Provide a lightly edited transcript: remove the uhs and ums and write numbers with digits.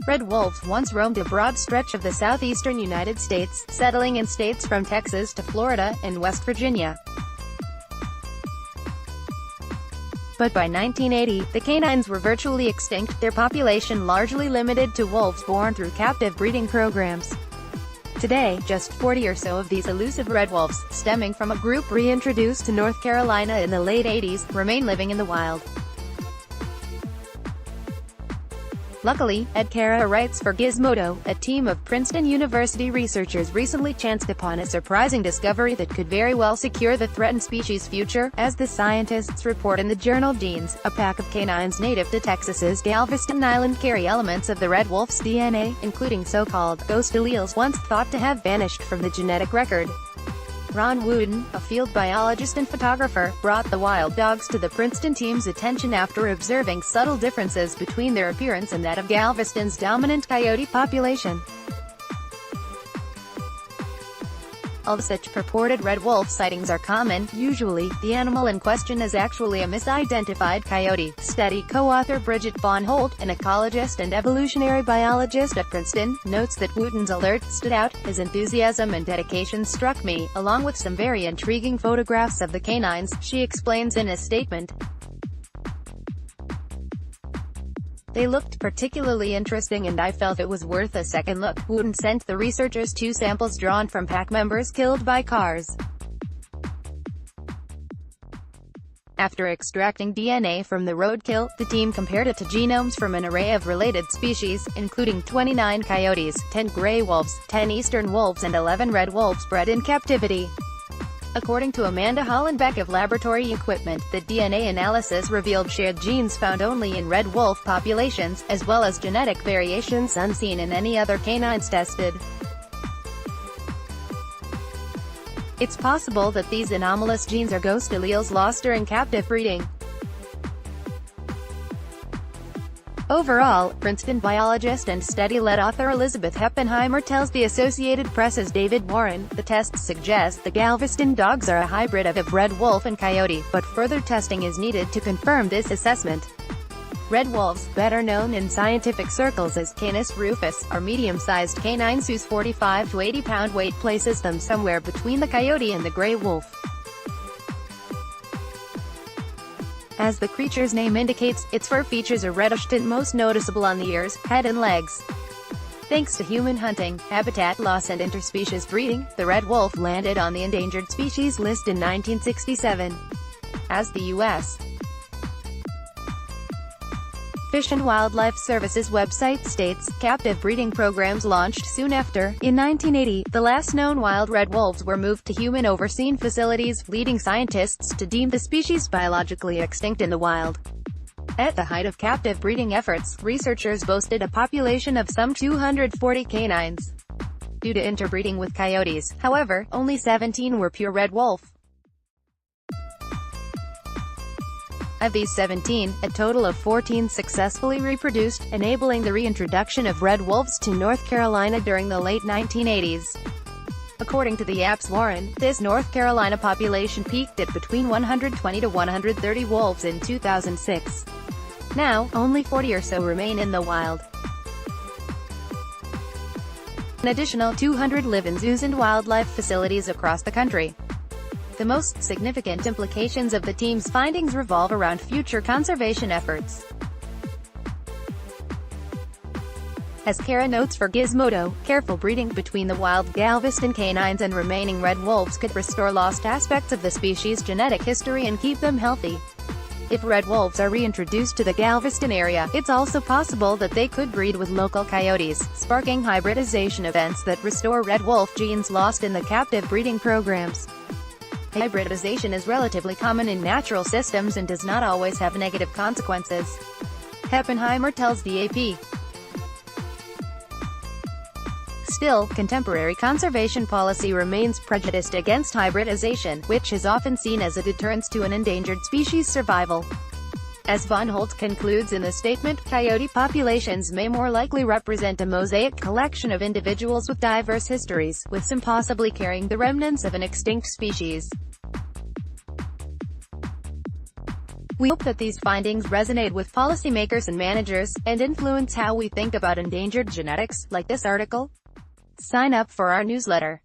Red wolves once roamed a broad stretch of the southeastern United States, settling in states from Texas to Florida and West Virginia. But by 1980, the canines were virtually extinct, their population largely limited to wolves born through captive breeding programs. Today, just 40 or so of these elusive red wolves, stemming from a group reintroduced to North Carolina in the late 80s, remain living in the wild. Luckily, Cara writes for Gizmodo, a team of Princeton University researchers recently chanced upon a surprising discovery that could very well secure the threatened species' future. As the scientists report in the journal Genes, a pack of canines native to Texas's Galveston Island carry elements of the red wolf's DNA, including so-called ghost alleles once thought to have vanished from the genetic record. Ron Wooden, a field biologist and photographer, brought the wild dogs to the Princeton team's attention after observing subtle differences between their appearance and that of Galveston's dominant coyote population. Although such purported red wolf sightings are common, usually, the animal in question is actually a misidentified coyote. Study co-author Bridget Von Holt, an ecologist and evolutionary biologist at Princeton, notes that Wooten's alert stood out. His enthusiasm and dedication struck me, along with some very intriguing photographs of the canines, she explains in a statement. They looked particularly interesting and I felt it was worth a second look. Wooten sent the researchers 2 samples drawn from pack members killed by cars. After extracting DNA from the roadkill, the team compared it to genomes from an array of related species, including 29 coyotes, 10 gray wolves, 10 eastern wolves and 11 red wolves bred in captivity. According to Amanda Hollenbeck of Laboratory Equipment, the DNA analysis revealed shared genes found only in red wolf populations, as well as genetic variations unseen in any other canines tested. It's possible that these anomalous genes are ghost alleles lost during captive breeding. Overall, Princeton biologist and study-led author Elizabeth Heppenheimer tells the Associated Press's David Warren, the tests suggest the Galveston dogs are a hybrid of red wolf and coyote, but further testing is needed to confirm this assessment. Red wolves, better known in scientific circles as Canis rufus, are medium-sized canines whose 45 to 80-pound weight places them somewhere between the coyote and the gray wolf. As the creature's name indicates, its fur features are reddish tint, most noticeable on the ears, head and legs. Thanks to human hunting, habitat loss and interspecies breeding, the red wolf landed on the endangered species list in 1967. As the U.S. Fish and Wildlife Service's website states, captive breeding programs launched soon after. In 1980, the last known wild red wolves were moved to human-overseen facilities, leading scientists to deem the species biologically extinct in the wild. At the height of captive breeding efforts, researchers boasted a population of some 240 canines. Due to interbreeding with coyotes, however, only 17 were pure red wolf. Of these 17, a total of 14 successfully reproduced, enabling the reintroduction of red wolves to North Carolina during the late 1980s. According to the app's Warren, this North Carolina population peaked at between 120 to 130 wolves in 2006. Now, only 40 or so remain in the wild. An additional 200 live in zoos and wildlife facilities across the country. The most significant implications of the team's findings revolve around future conservation efforts. As Cara notes for Gizmodo, careful breeding between the wild Galveston canines and remaining red wolves could restore lost aspects of the species' genetic history and keep them healthy. If red wolves are reintroduced to the Galveston area, it's also possible that they could breed with local coyotes, sparking hybridization events that restore red wolf genes lost in the captive breeding programs. Hybridization is relatively common in natural systems and does not always have negative consequences. Heppenheimer tells the AP. Still, contemporary conservation policy remains prejudiced against hybridization, which is often seen as a deterrent to an endangered species' survival. As Von Holt concludes in the statement, coyote populations may more likely represent a mosaic collection of individuals with diverse histories, with some possibly carrying the remnants of an extinct species. We hope that these findings resonate with policymakers and managers, and influence how we think about endangered genetics, like this article. Sign up for our newsletter.